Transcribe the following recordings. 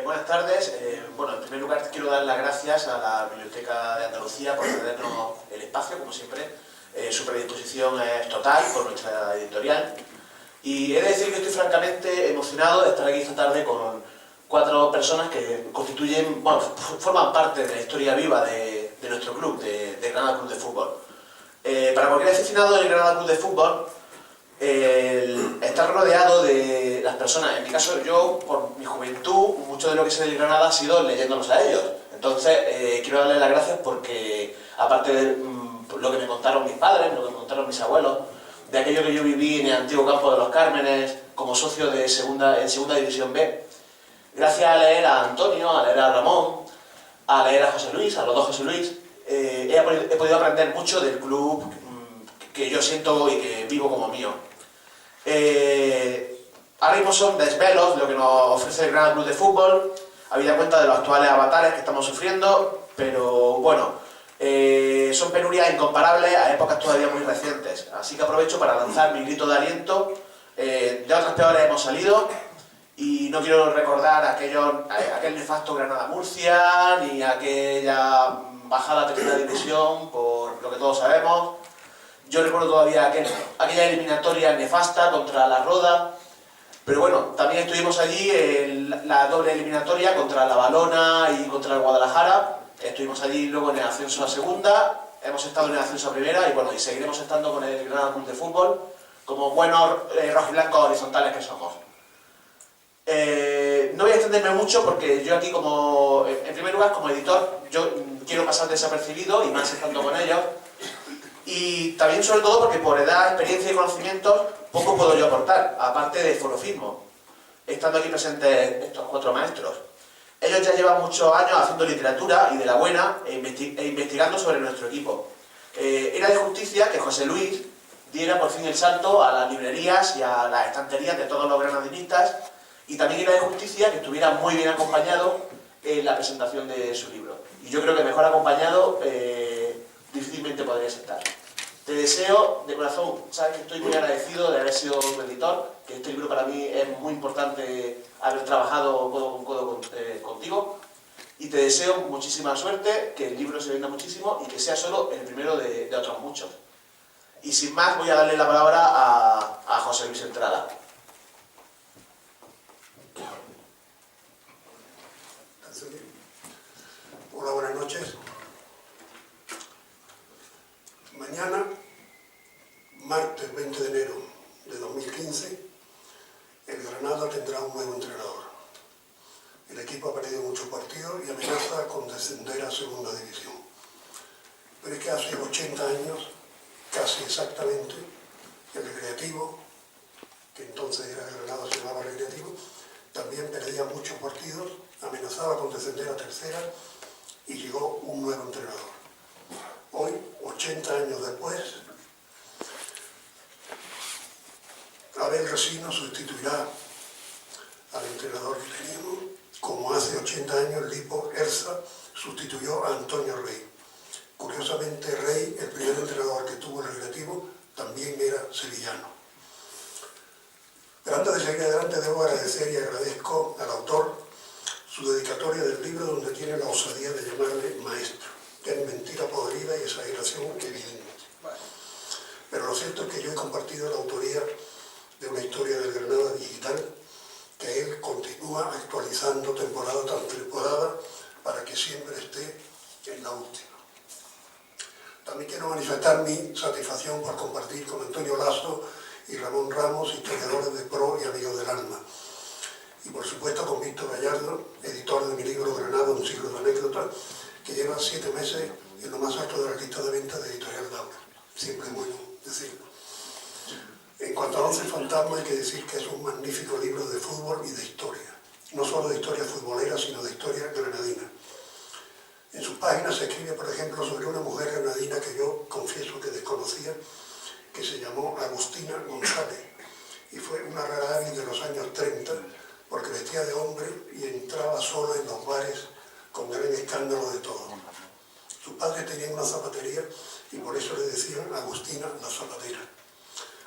Buenas tardes. Bueno, en primer lugar quiero dar las gracias a la Biblioteca de Andalucía por cedernos el espacio, como siempre. Su predisposición es total por nuestra editorial. Y he de decir que estoy francamente emocionado de estar aquí esta tarde con 4 personas que constituyen, bueno, forman parte de la historia viva de nuestro club, de Granada Club de Fútbol. Para cualquier aficionado del Granada Club de Fútbol, estar rodeado de las personas, en mi caso yo, por mi juventud, mucho de lo que sé del Granada ha sido leyéndolos a ellos. Entonces, quiero darles las gracias porque, aparte de lo que me contaron mis padres, lo que me contaron mis abuelos, de aquello que yo viví en el antiguo campo de los Cármenes, como socio de en segunda División B, gracias a leer a Antonio, a leer a Ramón, a leer a José Luis, a los dos José Luis, he podido aprender mucho del club que yo siento y que vivo como mío. Ahora mismo son desvelos lo que nos ofrece el Granada Club de Fútbol, habida cuenta de los actuales avatares que estamos sufriendo, pero bueno, son penurias incomparables a épocas todavía muy recientes. Así que aprovecho para lanzar mi grito de aliento. De otras peores hemos salido y no quiero recordar aquel nefasto Granada-Murcia ni aquella bajada a tercera división, por lo que todos sabemos. Yo recuerdo todavía aquella eliminatoria nefasta contra la Roda, pero bueno, también estuvimos allí en la doble eliminatoria contra la Valona y contra el Guadalajara. Estuvimos allí luego en el ascenso a segunda, hemos estado en el ascenso a primera y bueno, y seguiremos estando con el Granada Club de Fútbol como buenos rojiblancos horizontales que somos. No voy a extenderme mucho porque yo aquí en primer lugar como editor, yo quiero pasar desapercibido y más estando con ellos. Y también sobre todo porque por edad, experiencia y conocimientos poco puedo yo aportar, aparte de forofismo, estando aquí presentes estos 4 maestros. Ellos ya llevan muchos años haciendo literatura y de la buena e investigando sobre nuestro equipo. Era de justicia que José Luis diera por fin el salto a las librerías y a las estanterías de todos los granadinistas, y también era de justicia que estuviera muy bien acompañado en la presentación de su libro. Y yo creo que mejor acompañado difícilmente podrías estar. Te deseo de corazón, sabes que estoy muy agradecido de haber sido tu editor, que este libro para mí es muy importante haber trabajado codo con codo contigo, y te deseo muchísima suerte, que el libro se venda muchísimo y que sea solo el primero de otros muchos. Y sin más voy a darle la palabra a José Luis Entrada. Hola, buenas noches. Mañana, martes 20 de enero de 2015, el Granada tendrá un nuevo entrenador. El equipo ha perdido muchos partidos y amenaza con descender a segunda división. Pero es que hace 80 años, casi exactamente, el Recreativo, que entonces era Granada, se llamaba Recreativo, también perdía muchos partidos, amenazaba con descender a tercera y llegó un nuevo entrenador. Hoy, 80 años después, Abel Resino sustituirá al entrenador que teníamos, como hace 80 años Lipo Erza sustituyó a Antonio Rey. Curiosamente, Rey, el primer entrenador que tuvo el Recreativo, también era sevillano. Pero antes de seguir adelante, debo agradecer y agradezco al autor su dedicatoria del libro, donde tiene la osadía de llamarle maestro, que es mentira podrida y exageración evidente. Pero lo cierto es que yo he compartido la autoría de una historia del Granada digital que él continúa actualizando temporada tras temporada para que siempre esté en la última. También quiero manifestar mi satisfacción por compartir con Antonio Lasso y Ramón Ramos, historiadores de pro y amigos del alma. Y por supuesto con Víctor Gallardo, editor de mi libro Granada, un siglo de anécdotas, que lleva 7 meses en lo más alto de la lista de ventas de Editorial Daura. Siempre es bueno decirlo. En cuanto a Once Fantasmas, hay que decir que es un magnífico libro de fútbol y de historia. No solo de historia futbolera, sino de historia granadina. En sus páginas se escribe, por ejemplo, sobre una mujer granadina que yo confieso que desconocía, que se llamó Agustina González, y fue una rara avis de los años 30, porque vestía de hombre y entraba solo en los bares con gran escándalo de todo. Sus padres tenían una zapatería y por eso le decían Agustina la Zapatera.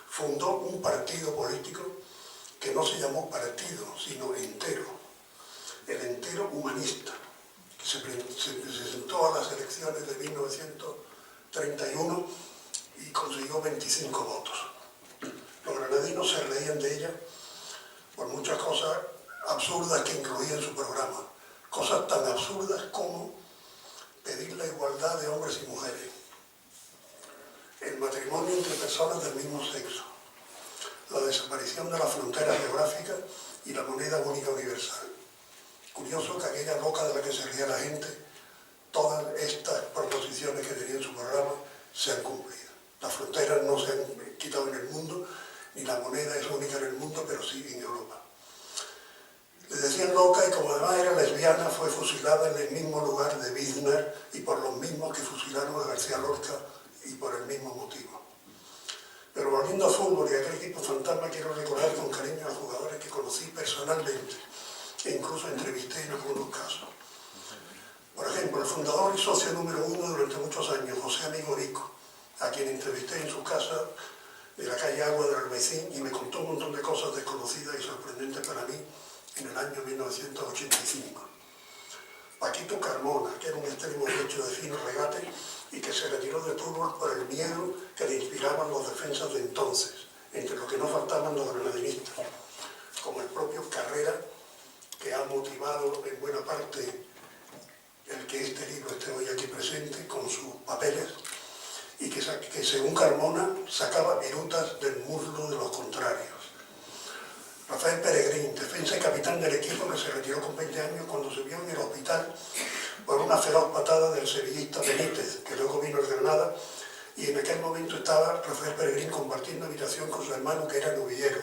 Fundó un partido político que no se llamó partido, sino entero. El entero humanista, que se presentó a las elecciones de 1931 y consiguió 25 votos. Los granadinos se reían de ella por muchas cosas absurdas que incluía en su programa. Cosas tan absurdas como pedir la igualdad de hombres y mujeres, el matrimonio entre personas del mismo sexo, la desaparición de las fronteras geográficas y la moneda única universal. Curioso que aquella loca de la que se ría la gente, todas estas proposiciones que tenía en su programa se han cumplido. Las fronteras no se han quitado en el mundo, ni la moneda es única en el mundo, pero sí en Europa. Le decían loca y como además era lesbiana, fue fusilada en el mismo lugar de Biznar y por los mismos que fusilaron a García Lorca y por el mismo motivo. Pero volviendo al fútbol y a aquel equipo fantasma, quiero recordar con cariño a los jugadores que conocí personalmente e incluso entrevisté en algunos casos. Por ejemplo, el fundador y socio número 1 durante muchos años, José Amigo Rico, a quien entrevisté en su casa de la calle Agua del Albaicín y me contó un montón de cosas desconocidas y sorprendentes para mí en el año 1985. Paquito Carmona, que era un extremo derecho de fino regate y que se retiró del fútbol por el miedo que le inspiraban los defensas de entonces, entre los que no faltaban los granadinistas, como el propio Carrera, que ha motivado en buena parte el que este libro esté hoy aquí presente con sus papeles, y que según Carmona sacaba virutas del muslo de los contrarios. Rafael Peregrín, defensa y capitán del equipo, que se retiró con 20 años cuando se vio en el hospital por una feroz patada del sevillista Benítez, que luego vino al Granada, y en aquel momento estaba Rafael Peregrín compartiendo habitación con su hermano, que era novillero,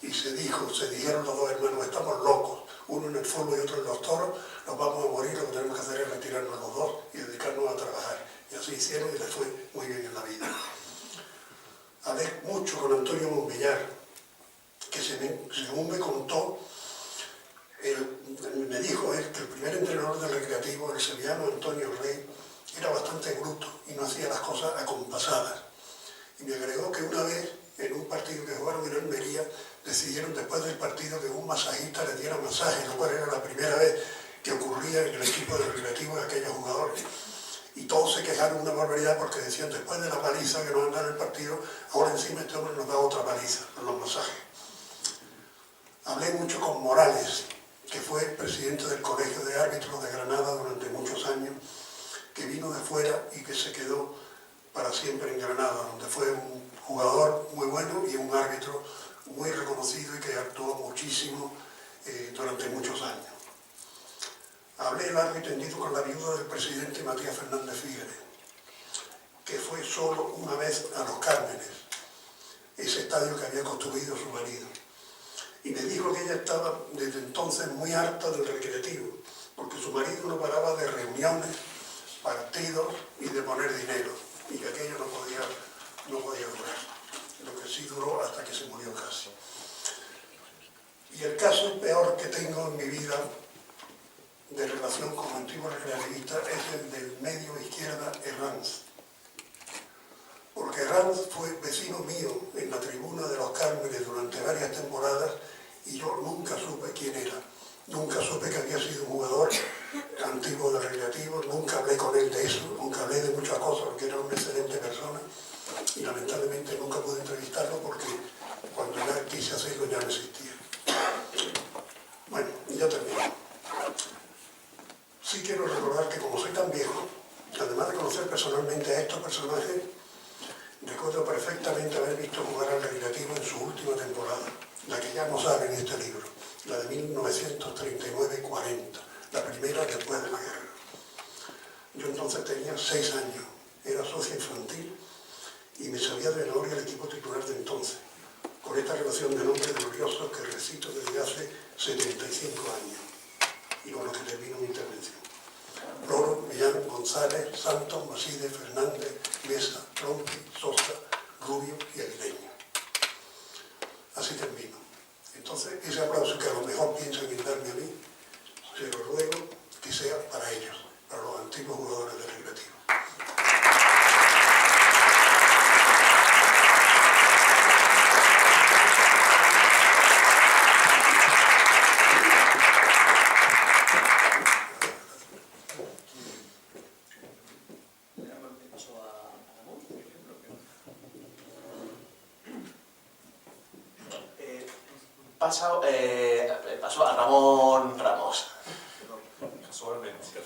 y se dijeron los dos hermanos: estamos locos, uno en el fútbol y otro en los toros, nos vamos a morir, lo que tenemos que hacer es retirarnos los dos y dedicarnos a trabajar. Y así hicieron y les fue muy bien en la vida. Hablé mucho con Antonio Monvillar, que según me contó, me dijo él que el primer entrenador del Recreativo, el sevillano Antonio Rey, era bastante bruto y no hacía las cosas acompasadas. Y me agregó que una vez, en un partido que jugaron en Almería, decidieron después del partido que un masajista le diera masaje, lo cual era la primera vez que ocurría en el equipo del Recreativo de aquellos jugadores. Y todos se quejaron una barbaridad porque decían: después de la paliza que nos han dado en el partido, ahora encima este hombre nos da otra paliza, con los masajes. Hablé mucho con Morales, que fue presidente del Colegio de Árbitros de Granada durante muchos años, que vino de fuera y que se quedó para siempre en Granada, donde fue un jugador muy bueno y un árbitro muy reconocido y que actuó muchísimo durante muchos años. Hablé largo y tendido con la viuda del presidente Matías Fernández Figueres, que fue solo una vez a Los Cármenes, ese estadio que había construido su marido. Y me dijo que ella estaba desde entonces muy harta del Recreativo, porque su marido no paraba de reuniones, partidos y de poner dinero, y que aquello no podía durar, lo que sí duró hasta que se murió casi. Y el caso peor que tengo en mi vida de relación con antiguos recreativistas es el del medio izquierda Herranz. Porque Herranz fue vecino mío en la tribuna de Los Cármenes durante varias temporadas y yo nunca supe quién era. Nunca supe que había sido un jugador antiguo de Recreativo, nunca hablé con él de eso, nunca hablé de muchas cosas porque era una excelente persona y lamentablemente nunca pude entrevistarlo porque cuando ya quise hacerlo ya no existía. Bueno, ya termino. Sí quiero recordar que como soy tan viejo, además de conocer personalmente a estos personajes, recuerdo perfectamente haber visto jugar al Recreativo en su última temporada, la que ya no sale en este libro, la de 1939-40, la primera después de la guerra. Yo entonces tenía 6 años, era socio infantil y me sabía de memoria el equipo titular de entonces, con esta relación de nombres gloriosos que recito desde hace 75 años y con lo que termino mi intervención. Loro, Millán, González, Santos, Maside, Fernández, Mesa, Tronqui, Sosa, Rubio y Aguileño. Así termino. Entonces, ese aplauso que a lo mejor piensan en darme a mí, se lo ruego que sea para ellos, para los antiguos jugadores del Recreativo. pasó a Ramón Ramos. Casualmente.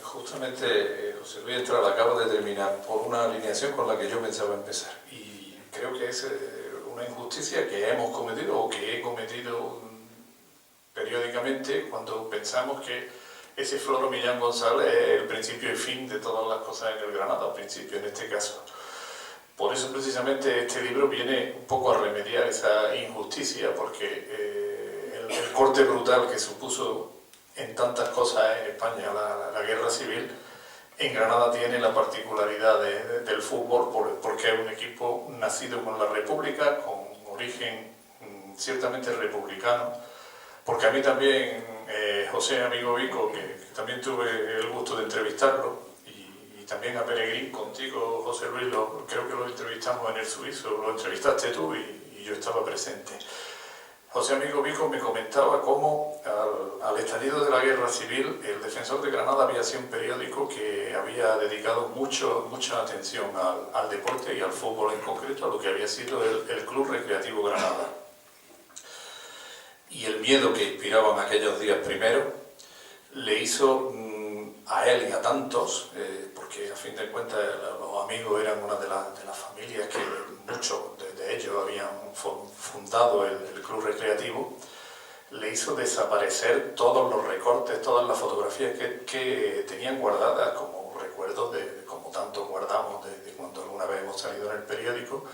Justamente José Luis Entral acaba de terminar por una alineación con la que yo pensaba empezar. Y creo que es una injusticia que hemos cometido o que he cometido periódicamente cuando pensamos que ese Floro Millán González es el principio y fin de todas las cosas en el Granada, al principio en este caso. Por eso precisamente este libro viene un poco a remediar esa injusticia, porque el corte brutal que supuso en tantas cosas en España la guerra civil, en Granada tiene la particularidad del fútbol porque es un equipo nacido con la República, con origen ciertamente republicano, porque a mí también José Amigo Vico, que también tuve el gusto de entrevistarlo, y también a Peregrín, contigo José Luis, creo que lo entrevistamos en el Suizo, lo entrevistaste tú y yo estaba presente. José Amigo Vico me comentaba cómo al estallido de la guerra civil el Defensor de Granada había sido un periódico que había dedicado mucha atención al deporte y al fútbol en concreto, a lo que había sido el Club Recreativo Granada. Y el miedo que inspiraban aquellos días primero le hizo a él y a tantos, porque a fin de cuentas los amigos eran una de las familias que muchos de ellos habían fundado el Club Recreativo, le hizo desaparecer todos los recortes, todas las fotografías que tenían guardadas como recuerdos como tanto guardamos de cuando alguna vez hemos salido en el periódico,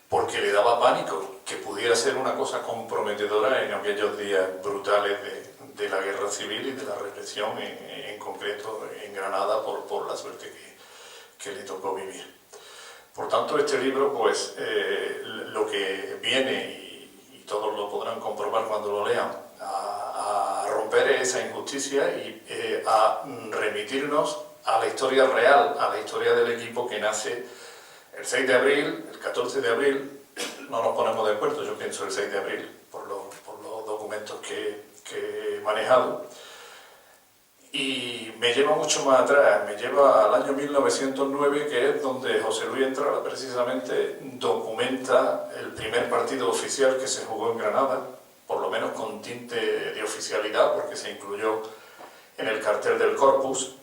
porque le daba pánico que pudiera ser una cosa comprometedora en aquellos días brutales de la guerra civil y de la represión en concreto en Granada por la suerte que le tocó vivir. Por tanto, este libro, pues, lo que viene, y todos lo podrán comprobar cuando lo lean, a romper esa injusticia y a remitirnos a la historia real, a la historia del equipo que nace el 6 de abril, el 14 de abril, no nos ponemos de acuerdo, yo pienso el 6 de abril, por los documentos que he manejado. Y me lleva mucho más atrás, me lleva al año 1909, que es donde José Luis Entral precisamente documenta el primer partido oficial que se jugó en Granada, por lo menos con tinte de oficialidad, porque se incluyó en el cartel del Corpus,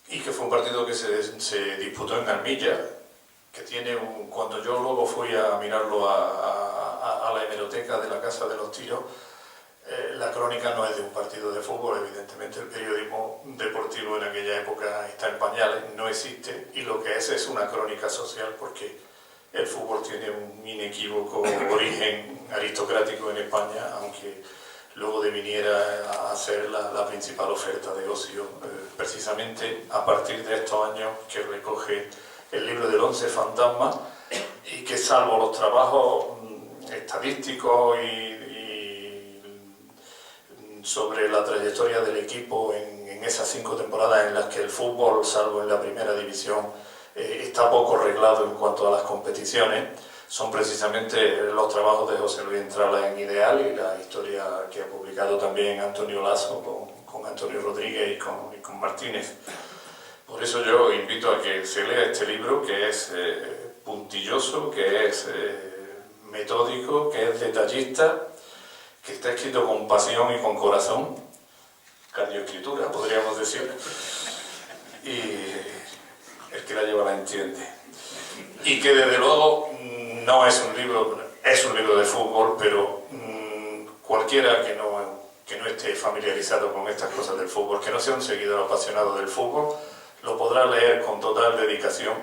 y que fue un partido que se disputó en Armilla, que tiene cuando yo luego fui a mirarlo a la hemeroteca de la Casa de los Tiros, la crónica no es de un partido de fútbol, evidentemente el periodismo deportivo en aquella época está en pañales, no existe, y lo que es una crónica social, porque el fútbol tiene un inequívoco origen aristocrático en España, aunque luego deviniera a ser la principal oferta de ocio, precisamente a partir de estos años que recoge el libro del Once Fantasma, y que salvo los trabajos estadísticos y sobre la trayectoria del equipo en esas 5 temporadas en las que el fútbol, salvo en la primera división, está poco arreglado en cuanto a las competiciones, son precisamente los trabajos de José Luis Entral en Ideal y la historia que ha publicado también Antonio Lasso con Antonio Rodríguez y con Martínez. Por eso yo invito a que se lea este libro, que es puntilloso, que es metódico, que es detallista, que está escrito con pasión y con corazón, cardioescritura, podríamos decir, y el que la lleva la entiende. Y que desde luego no es un libro de fútbol, pero cualquiera que no esté familiarizado con estas cosas del fútbol, que no sea un seguidor apasionado del fútbol, lo podrá leer con total dedicación,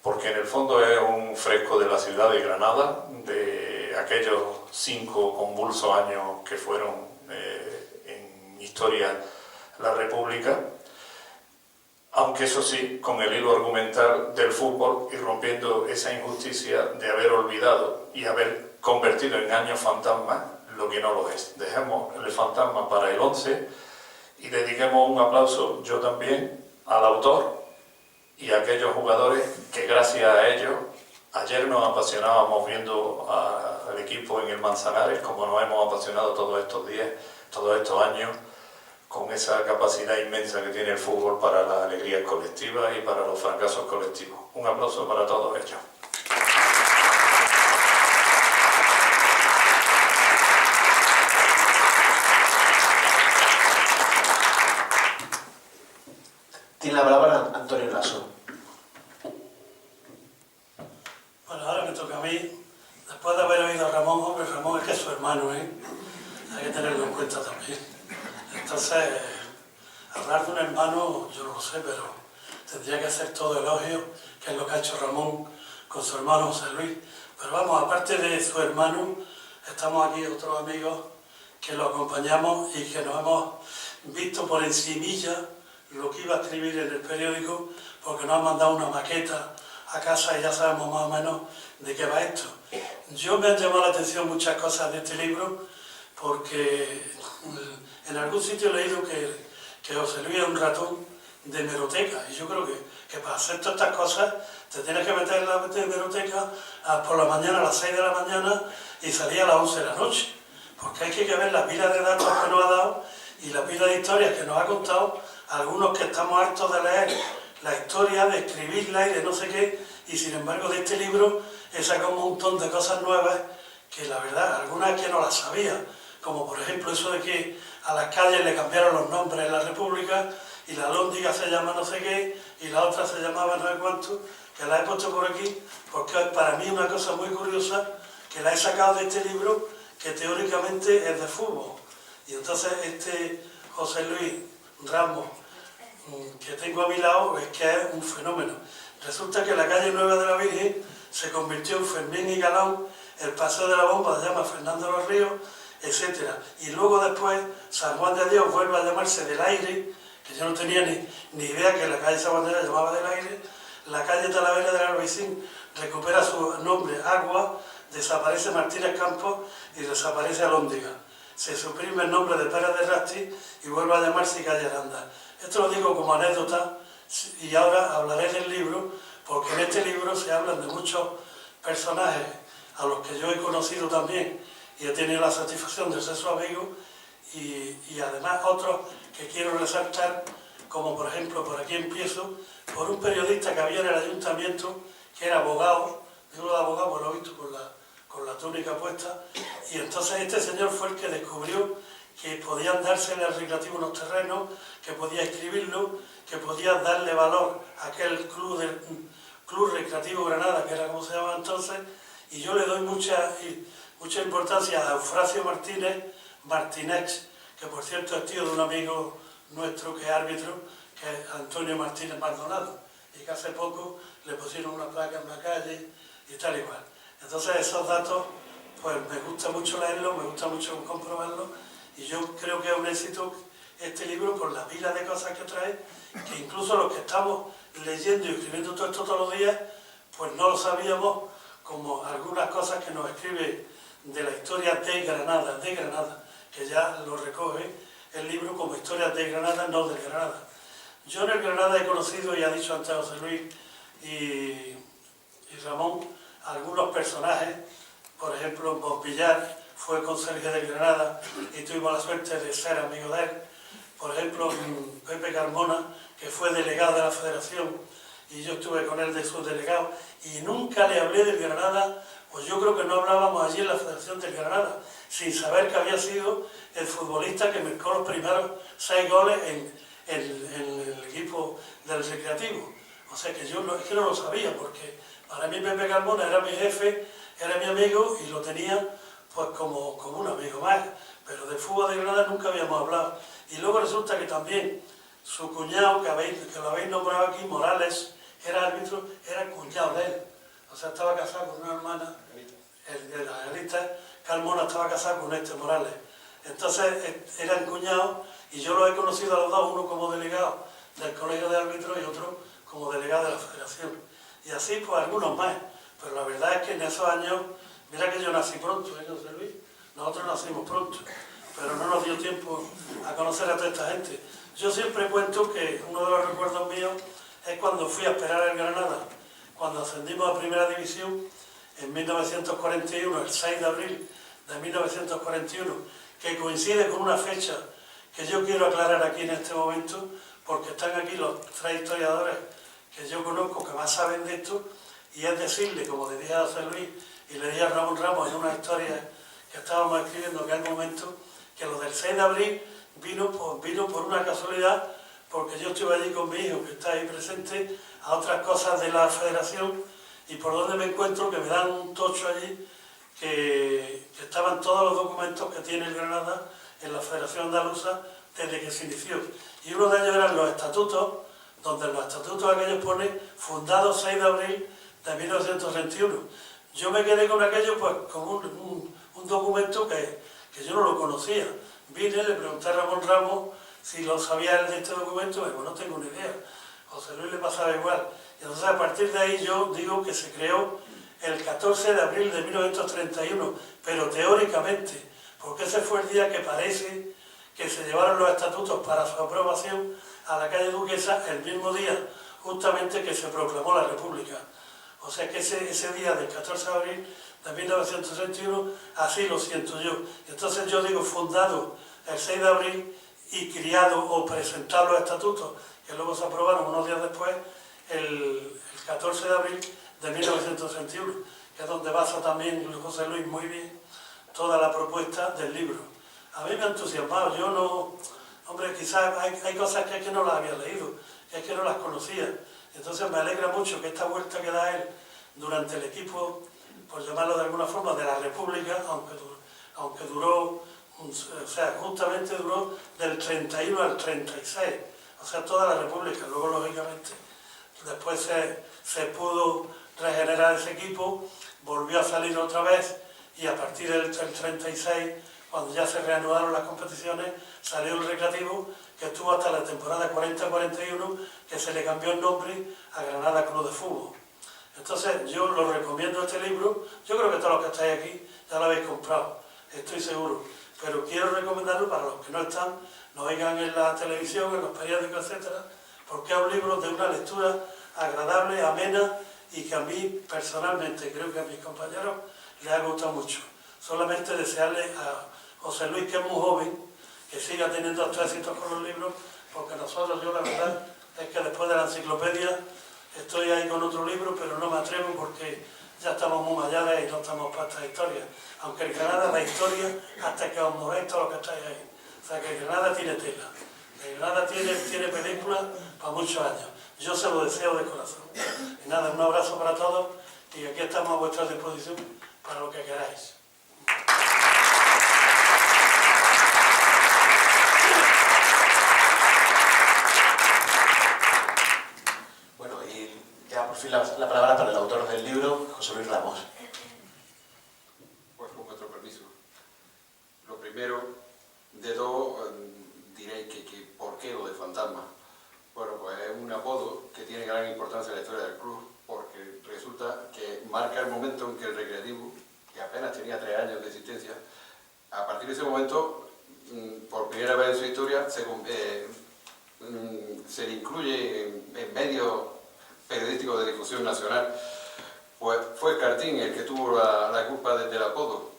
porque en el fondo es un fresco de la ciudad de Granada, de aquellos 5 convulsos años que fueron en historia la República, aunque eso sí, con el hilo argumental del fútbol y rompiendo esa injusticia de haber olvidado y haber convertido en años fantasmas lo que no lo es. Dejemos el fantasma para el 11 y dediquemos un aplauso, yo también, al autor y a aquellos jugadores que gracias a ellos ayer nos apasionábamos viendo al equipo en el Manzanares, como nos hemos apasionado todos estos días, todos estos años, con esa capacidad inmensa que tiene el fútbol para las alegrías colectivas y para los fracasos colectivos. Un aplauso para todos ellos. la palabra Antonio Lasso. Bueno, ahora me toca a mí, después de haber oído a Ramón, hombre, Ramón es que es su hermano, ¿eh? Hay que tenerlo en cuenta también. Entonces, hablar de un hermano, yo no lo sé, pero tendría que hacer todo elogio, que es lo que ha hecho Ramón con su hermano José Luis. Pero vamos, aparte de su hermano, estamos aquí otros amigos que lo acompañamos y que nos hemos visto por encimilla lo que iba a escribir en el periódico, porque nos han mandado una maqueta a casa y ya sabemos más o menos de qué va esto. Yo me han llamado la atención muchas cosas de este libro, porque en algún sitio he leído que José Luis es un ratón de hemeroteca, y yo creo que para hacer todas estas cosas te tienes que meter en la hemeroteca por la mañana a las 6 de la mañana y salir a las 11 de la noche, porque hay que ver la pila de datos que nos ha dado y la pila de historias que nos ha contado, algunos que estamos hartos de leer la historia, de escribirla y de no sé qué, y sin embargo de este libro he sacado un montón de cosas nuevas que la verdad, algunas que no las sabía, como por ejemplo eso de que a las calles le cambiaron los nombres en la República y la Lóndiga se llama no sé qué y la otra se llamaba no sé cuánto, que la he puesto por aquí porque para mí es una cosa muy curiosa que la he sacado de este libro que teóricamente es de fútbol. Y entonces este José Luis Ramos que tengo a mi lado es que es un fenómeno. Resulta que la calle Nueva de la Virgen se convirtió en Fermín y Galán, el Paseo de la Bomba se llama Fernando Los Ríos, etc. Y luego después San Juan de Dios vuelve a llamarse Del Aire, que yo no tenía ni idea que la calle San Juan de Dios llamaba Del Aire. La calle Talavera del Albaicín recupera su nombre Agua, desaparece Martínez Campos y desaparece Alhóndiga. Se suprime el nombre de Pérez de Rasti y vuelve a llamarse calle Aranda. Esto lo digo como anécdota y ahora hablaré del libro, porque en este libro se hablan de muchos personajes a los que yo he conocido también y he tenido la satisfacción de ser su amigo y además otros que quiero resaltar, como por ejemplo, por aquí empiezo, por un periodista que había en el ayuntamiento que era abogado, digo de abogado, pues lo he visto con la túnica puesta, y entonces este señor fue el que descubrió que podían dársele al recreativo unos terrenos, que podía escribirlo, que podía darle valor a aquel Club Recreativo Granada, que era como se llamaba entonces, y yo le doy mucha importancia a Eufrasio Martínez, que por cierto es tío de un amigo nuestro que es árbitro, que es Antonio Martínez Maldonado, y que hace poco le pusieron una placa en la calle y tal y cual. Entonces esos datos, pues me gusta mucho leerlos, me gusta mucho comprobarlos, y yo creo que es un éxito este libro por la pila de cosas que trae, que incluso los que estamos leyendo y escribiendo todo esto todos los días, pues no lo sabíamos, como algunas cosas que nos escribe de la historia de Granada, que ya lo recoge el libro como historia de Granada, no de Granada. Yo en el Granada he conocido, y ha dicho antes José Luis y Ramón, algunos personajes, por ejemplo, Bosvillar fue conserje de Granada y tuvimos la suerte de ser amigo de él. Por ejemplo, Pepe Carmona, que fue delegado de la Federación, y yo estuve con él de subdelegado, y nunca le hablé del Granada, pues yo creo que no hablábamos allí en la Federación del Granada, sin saber que había sido el futbolista que marcó los primeros 6 goles en el equipo del Recreativo. O sea que yo es que no lo sabía, porque para mí Pepe Carmona era mi jefe, era mi amigo, y lo tenía pues como un amigo más, pero del fútbol de Granada nunca habíamos hablado. Y luego resulta que también su cuñado, que lo habéis nombrado aquí, Morales, era árbitro, era el cuñado de él. O sea, estaba casado con una hermana, el analista Carmona estaba casado con este Morales. Entonces eran cuñados y yo los he conocido a los dos, uno como delegado del Colegio de Árbitros y otro como delegado de la Federación. Y así pues algunos más. Pero la verdad es que en esos años, mira que yo nací pronto, José Luis, nosotros nacimos pronto, pero no nos dio tiempo a conocer a toda esta gente. Yo siempre cuento que uno de los recuerdos míos es cuando fui a esperar en Granada, cuando ascendimos a Primera División en 1941, el 6 de abril de 1941, que coincide con una fecha que yo quiero aclarar aquí en este momento, porque están aquí los 3 historiadores que yo conozco que más saben de esto, y es decirle, como le dije a José Luis y le dije a Ramón Ramos en una historia que estábamos escribiendo en aquel momento, que lo del 6 de abril vino por una casualidad, porque yo estuve allí con mi hijo, que está ahí presente, a otras cosas de la federación, y por donde me encuentro, que me dan un tocho allí, que estaban todos los documentos que tiene el Granada en la Federación Andaluza desde que se inició. Y uno de ellos eran los estatutos, donde en los estatutos aquellos pone fundado 6 de abril de 1931. Yo me quedé con aquello pues como un documento que yo no lo conocía. Vine, le pregunté a Ramón Ramos si lo sabía él de este documento, y me dijo, no tengo ni idea. José Luis le pasaba igual. Y entonces a partir de ahí yo digo que se creó el 14 de abril de 1931, pero teóricamente, porque ese fue el día que parece que se llevaron los estatutos para su aprobación a la calle Duquesa, el mismo día justamente que se proclamó la República. O sea que ese día del 14 de abril de 1931, así lo siento yo. Entonces yo digo fundado el 6 de abril y criado o presentado los estatutos, que luego se aprobaron unos días después, el 14 de abril de 1931, que es donde basa también José Luis muy bien toda la propuesta del libro. A mí me ha entusiasmado, yo no... Hombre, quizás hay cosas que es que no las había leído, que es que no las conocía. Entonces me alegra mucho que esta vuelta que da él durante el equipo, por llamarlo de alguna forma, de la República, aunque duró, o sea, justamente duró del 31 al 36, o sea, toda la República. Luego, lógicamente, después se pudo regenerar ese equipo, volvió a salir otra vez, y a partir del 36, cuando ya se reanudaron las competiciones, salió el Recreativo, que estuvo hasta la temporada 40-41, que se le cambió el nombre a Granada Club de Fútbol. Entonces yo lo recomiendo este libro, yo creo que todos los que estáis aquí ya lo habéis comprado, estoy seguro, pero quiero recomendarlo para los que no están, lo oigan en la televisión, en los periódicos, etcétera, porque es un libro de una lectura agradable, amena, y que a mí personalmente, creo que a mis compañeros, les ha gustado mucho. Solamente desearle a José Luis, que es muy joven, que siga teniendo estos éxitos con los libros, porque nosotros, yo la verdad, es que después de la enciclopedia estoy ahí con otro libro, pero no me atrevo porque ya estamos muy mayores y no estamos para esta historia. Aunque en Granada la historia, hasta que os moréis todos los que estáis ahí. O sea que Granada tiene tela. Granada tiene películas para muchos años. Yo se lo deseo de corazón. Y nada, un abrazo para todos y aquí estamos a vuestra disposición para lo que queráis. Bueno, y ya por fin la palabra para el autor del libro, José Luis Ramos. Pues con vuestro permiso. Lo primero de todo, diréis que ¿por qué lo de fantasma? Bueno, pues es un apodo que tiene gran importancia en la historia del club, porque resulta que marca el momento en que el Recreativo, que apenas tenía 3 años de existencia, a partir de ese momento, por primera vez en su historia, se le incluye en medios periodísticos de difusión nacional. Pues fue Escartín el que tuvo la culpa del apodo.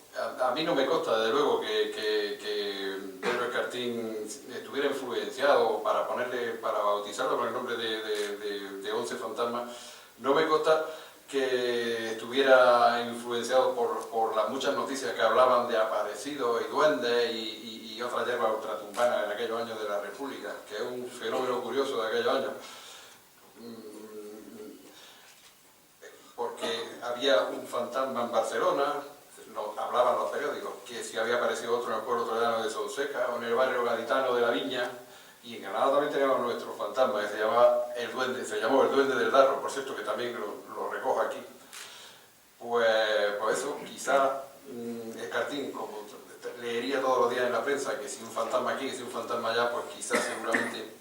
A mí no me consta, desde luego, que Pedro Escartín estuviera influenciado para bautizarlo con el nombre de 11 fantasmas. No me consta que estuviera influenciado por las muchas noticias que hablaban de aparecidos y duendes y otras hierbas ultratumbanas en aquellos años de la República, que es un fenómeno curioso de aquellos años. Porque había un fantasma en Barcelona, hablaban los periódicos, que si había aparecido otro en el pueblo toledano de Sonseca o en el barrio gaditano de La Viña, y en Granada también teníamos nuestro fantasma, que se llamaba el Duende, se llamó el Duende del Darro, por cierto, que también lo recojo aquí. Pues eso, quizá Escartín, como leería todos los días en la prensa que si un fantasma aquí, que si un fantasma allá, pues quizás seguramente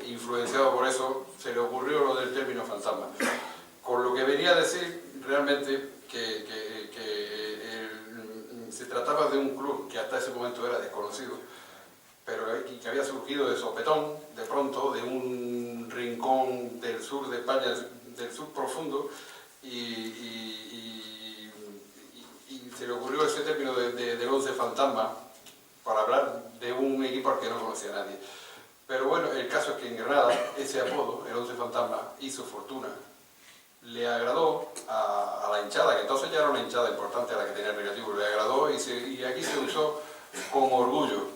influenciado por eso se le ocurrió lo del término fantasma. Con lo que venía a decir realmente que se trataba de un club que hasta ese momento era desconocido, pero que había surgido de sopetón, de pronto, de un rincón del sur de España, del sur profundo, y se le ocurrió ese término del 11 fantasma para hablar de un equipo al que no conocía a nadie. Pero bueno, el caso es que en Granada ese apodo, el 11 fantasma, hizo fortuna. Le agradó a la hinchada, que entonces ya era una hinchada importante a la que tenía el Recreativo, le agradó y aquí se usó con orgullo.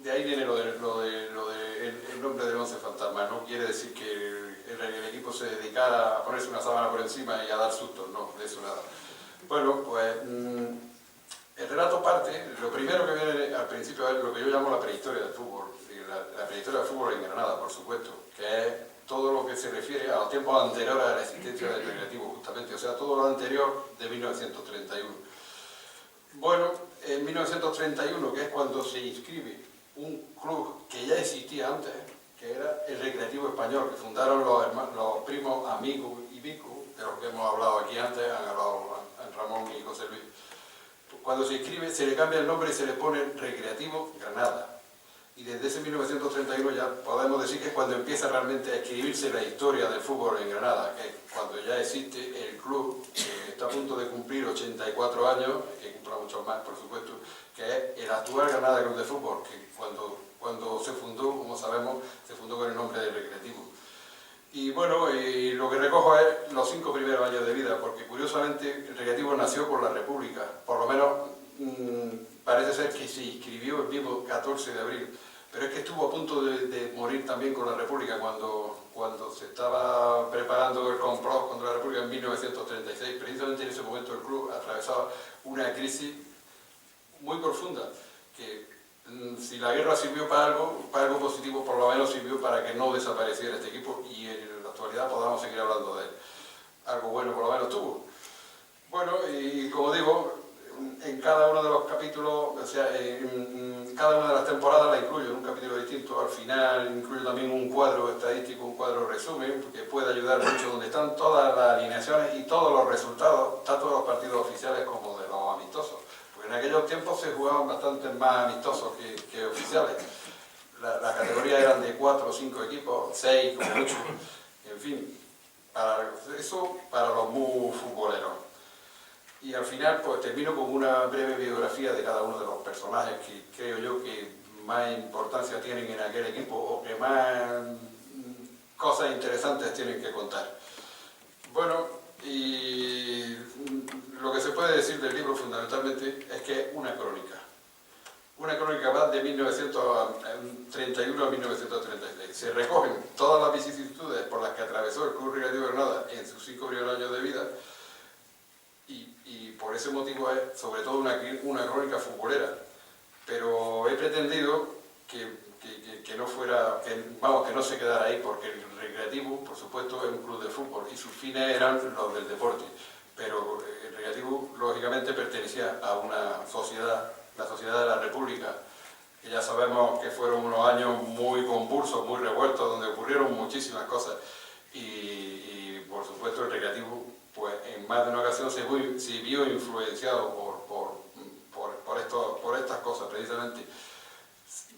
de ahí viene el nombre del 11 fantasma. No quiere decir que el equipo se dedicara a ponerse una sábana por encima y a dar sustos, no, de eso nada. Bueno, pues el relato parte, lo primero que viene al principio es lo que yo llamo la prehistoria del fútbol, la prehistoria del fútbol en Granada, por supuesto, que es todo lo que se refiere a los tiempos anteriores a la existencia del Recreativo, justamente, o sea, todo lo anterior de 1931. Bueno, en 1931, que es cuando se inscribe un club que ya existía antes, que era el Recreativo Español, que fundaron los primos Amigo y Vico, de los que hemos hablado aquí antes, han hablado Ramón y José Luis. Cuando se inscribe, se le cambia el nombre y se le pone Recreativo Granada. Y desde ese 1931 ya podemos decir que es cuando empieza realmente a escribirse la historia del fútbol en Granada, que es cuando ya existe el club, que está a punto de cumplir 84 años, que cumpla muchos más, por supuesto, que es el actual Granada Club de Fútbol, que cuando se fundó, como sabemos, se fundó con el nombre de Recreativo. Y bueno, y lo que recojo es los 5 primeros años de vida, porque curiosamente el Recreativo nació por la República, por lo menos parece ser que se inscribió el mismo 14 de abril, pero es que estuvo a punto de morir también con la República cuando se estaba preparando el complot contra la República en 1936. Precisamente en ese momento el club atravesaba una crisis muy profunda, que si la guerra sirvió para algo positivo, por lo menos sirvió para que no desapareciera este equipo y en la actualidad podamos seguir hablando de él. Algo bueno por lo menos tuvo. Bueno, y como digo, en cada uno de los capítulos, o sea, en cada una de las temporadas la incluyo en un capítulo distinto. Al final incluyo también un cuadro estadístico, un cuadro resumen, que puede ayudar mucho, donde están todas las alineaciones y todos los resultados, tanto de los partidos oficiales como de los amistosos. Porque en aquellos tiempos se jugaban bastante más amistosos que oficiales. La categoría eran de 4 o 5 equipos, 6 como mucho. En fin, eso para los muy futboleros. Y al final pues termino con una breve biografía de cada uno de los personajes que creo yo que más importancia tienen en aquel equipo o que más cosas interesantes tienen que contar. Bueno, y lo que se puede decir del libro fundamentalmente es que es una crónica. Una crónica va de 1931 a 1936. Se recogen todas las vicisitudes por las que atravesó el Club Recreativo Granada en sus 5 primeros años de vida. Y por ese motivo es sobre todo una crónica futbolera, pero he pretendido que no fuera, que no se quedara ahí, porque el Recreativo, por supuesto, es un club de fútbol y sus fines eran los del deporte, pero el Recreativo lógicamente pertenecía a una sociedad, la Sociedad de la República, que ya sabemos que fueron unos años muy convulsos, muy revueltos, donde ocurrieron muchísimas cosas y por supuesto el Recreativo pues en más de una ocasión se vio influenciado por estas cosas precisamente.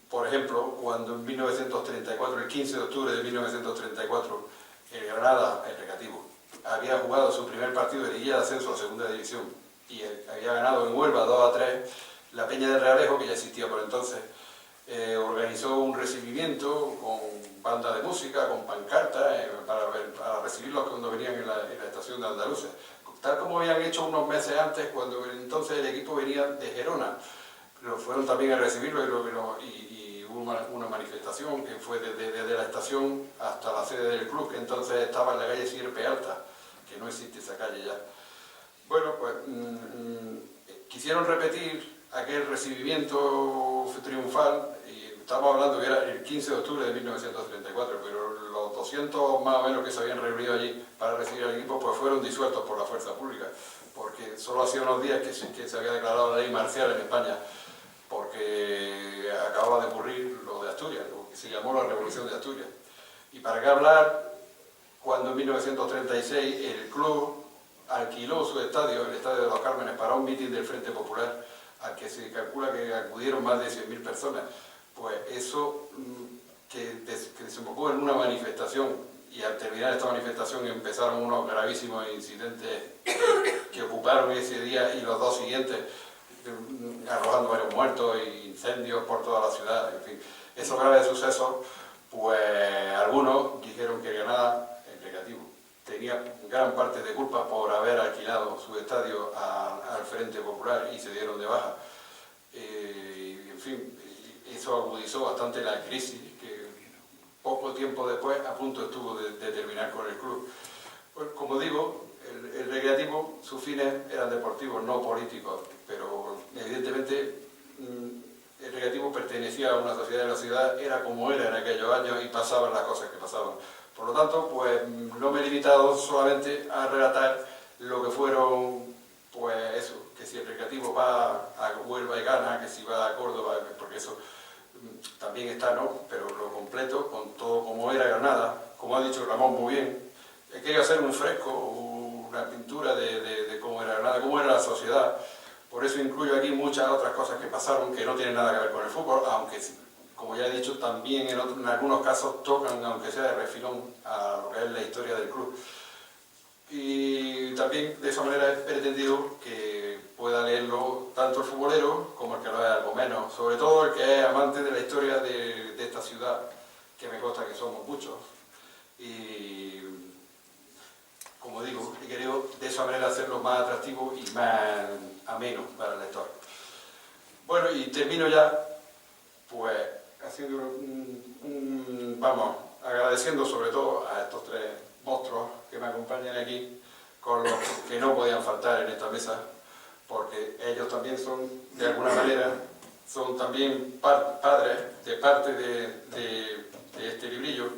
Por ejemplo, cuando en 1934, el 15 de octubre de 1934, el Granada, el Recreativo, había jugado su primer partido de liguilla de ascenso a segunda división y había ganado en Huelva 2-3, la Peña del Realejo, que ya existía por entonces, organizó un recibimiento con banda de música, con pancartas, para recibirlos cuando venían en la estación de Andalucía, tal como habían hecho unos meses antes, cuando entonces el equipo venía de Gerona. Pero fueron también a recibirlo y hubo una manifestación que fue desde la estación hasta la sede del club, que entonces estaba en la calle Sierpe Alta, que no existe esa calle ya. Bueno, pues quisieron repetir aquel recibimiento triunfal, y estamos hablando que era el 15 de octubre de 1934, pero los 200 más o menos que se habían reunido allí para recibir al equipo pues fueron disueltos por la fuerza pública, porque solo hacía unos días que se había declarado la ley marcial en España, porque acababa de ocurrir lo de Asturias, lo que se llamó la Revolución de Asturias. Y para qué hablar cuando en 1936 el club alquiló su estadio, el Estadio de los Cármenes, para un mitin del Frente Popular, al que se calcula que acudieron más de 100.000 personas. Pues eso que desembocó en una manifestación, y al terminar esta manifestación empezaron unos gravísimos incidentes que ocuparon ese día y los dos siguientes, arrojando varios muertos e incendios por toda la ciudad. En fin, esos graves sucesos, pues algunos dijeron que Granada, el Recreativo, tenía gran parte de culpa por haber alquilado su estadio al Frente Popular y se dieron de baja. En fin, eso agudizó bastante la crisis que poco tiempo después a punto estuvo de terminar con el club. Pues, como digo, el Recreativo, sus fines eran deportivos, no políticos, pero evidentemente el Recreativo pertenecía a una sociedad y la ciudad era como era en aquellos años y pasaban las cosas que pasaban. Por lo tanto, pues no me he limitado solamente a relatar lo que fueron, pues eso, que si el Recreativo va a Huelva y gana, que si va a Córdoba, porque eso también está, ¿no? Pero lo completo, con todo como era Granada, como ha dicho Ramón muy bien, he querido hacer un fresco, una pintura de cómo era Granada, cómo era la sociedad. Por eso incluyo aquí muchas otras cosas que pasaron que no tienen nada que ver con el fútbol, aunque, como ya he dicho, también en algunos casos tocan, aunque sea de refilón, a lo que es la historia del club. Y también de esa manera he pretendido que pueda leerlo tanto el futbolero como el que lo es algo menos, sobre todo el que es amante de la historia de esta ciudad, que me consta que somos muchos. Y como digo, he querido de esa manera hacerlo más atractivo y más ameno para el lector. Bueno, y termino ya, pues, haciendo vamos, agradeciendo sobre todo a estos tres monstruos que me acompañan aquí, con los que no podían faltar en esta mesa, porque ellos también son, de alguna manera, son también padres de parte de este librillo,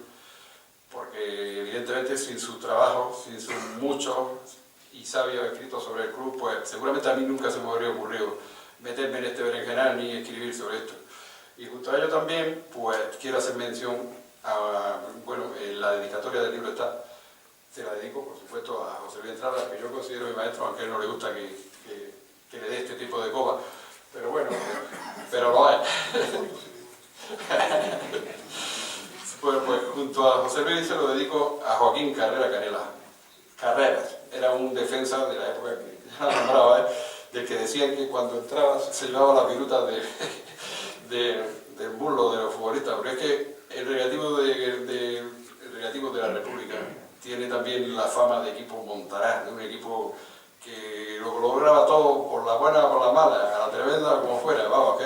porque evidentemente sin su trabajo, sin sus muchos y sabios escritos sobre el club, pues seguramente a mí nunca se me habría ocurrido meterme en este berenjenal ni escribir sobre esto. Y junto a ello también, pues quiero hacer mención a, bueno, en la dedicatoria del libro está, se la dedico por supuesto a José Luis Entrada, que yo considero mi maestro, aunque a él no le gusta que le dé este tipo de coba, pero bueno, pero lo es. Bueno, pues junto a José Luis se lo dedico a Joaquín Carrera Canela. Carreras, era un defensa de la época que ya lo nombraba, del que decían que cuando entraba se llevaba las virutas del burlo de los futbolistas, porque es que el Recreativo de la República tiene también la fama de equipo montaraz, de un equipo que lo lograba todo por la buena o por la mala, a la tremenda como fuera, vamos, que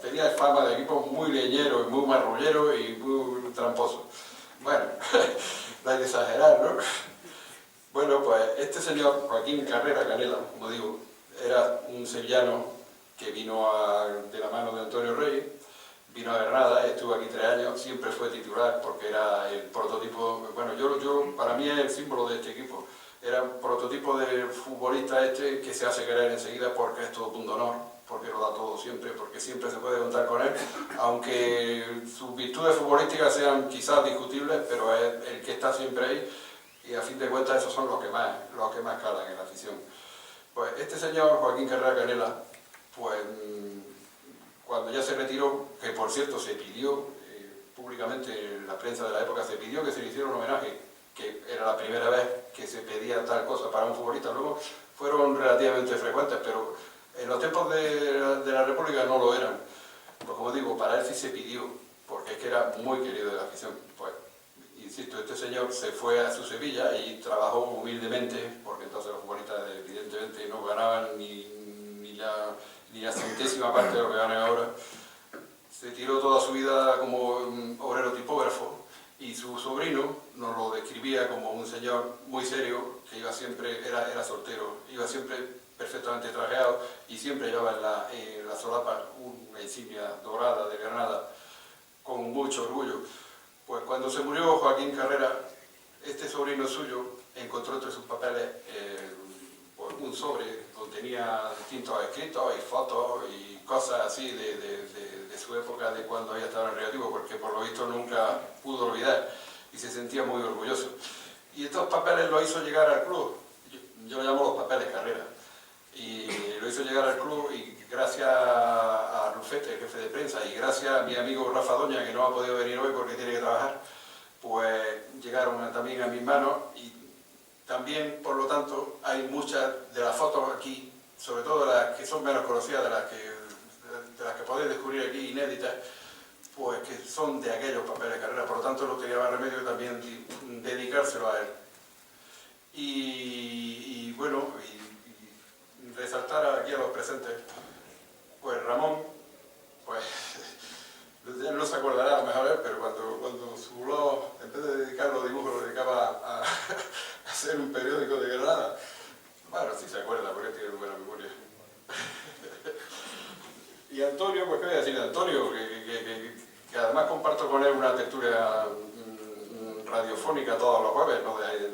tenía fama de equipo muy leñero y muy marrullero y muy tramposo. Bueno, no hay que exagerar, ¿no? Bueno, pues este señor, Joaquín Carrera Canela, como digo, era un sevillano que vino de la mano de Antonio Rey, vino a Granada, estuvo aquí 3 años, siempre fue titular porque era el prototipo, bueno, yo para mí es el símbolo de este equipo, era un prototipo de futbolista este que se hace querer enseguida porque es todo punto honor, porque lo da todo siempre, porque siempre se puede contar con él, aunque sus virtudes futbolísticas sean quizás discutibles, pero es el que está siempre ahí y a fin de cuentas esos son los que más calan en la afición. Pues este señor, Joaquín Carrera Canela, pues cuando ya se retiró, que por cierto se pidió públicamente en la prensa de la época, se pidió que se le hiciera un homenaje, que era la primera vez que se pedía tal cosa para un futbolista, luego fueron relativamente frecuentes, pero en los tiempos de la República no lo eran. Pues como digo, para él sí se pidió, porque es que era muy querido de la afición. Pues, insisto, este señor se fue a su Sevilla y trabajó humildemente, porque entonces los futbolistas evidentemente no ganaban ni la centésima parte de lo que ganan ahora. Se tiró toda su vida como obrero tipógrafo y su sobrino nos lo describía como un señor muy serio, que iba siempre, era soltero, iba siempre perfectamente trajeado y siempre llevaba en la solapa una insignia dorada de Granada con mucho orgullo. Pues cuando se murió Joaquín Carrera, este sobrino suyo encontró entre sus papeles un sobre donde tenía distintos escritos y fotos y cosas así de su época, de cuando había estado en el Recreativo, porque por lo visto nunca pudo olvidar y se sentía muy orgulloso. Y estos papeles los hizo llegar al club, yo lo llamo los papeles Carrera, y lo hizo llegar al club y gracias a Rufete, el jefe de prensa, y gracias a mi amigo Rafa Doña, que no ha podido venir hoy porque tiene que trabajar, pues llegaron también a mis manos y también, por lo tanto, hay muchas de las fotos aquí, sobre todo de las que son menos conocidas, de las que podéis descubrir aquí inéditas, pues que son de aquellos papeles de Carrera, por lo tanto no tenía más remedio también dedicárselo a él. Y bueno, y resaltar aquí a los presentes, pues Ramón, pues Ya no se acordará mejor, pero cuando su blog, en vez de dedicarlo a dibujos, lo dedicaba a hacer un periódico de Granada. Bueno, sí se acuerda, porque tiene buena memoria. Y Antonio, pues qué voy a decir de Antonio, que además comparto con él una tertulia radiofónica todos los jueves, ¿no? De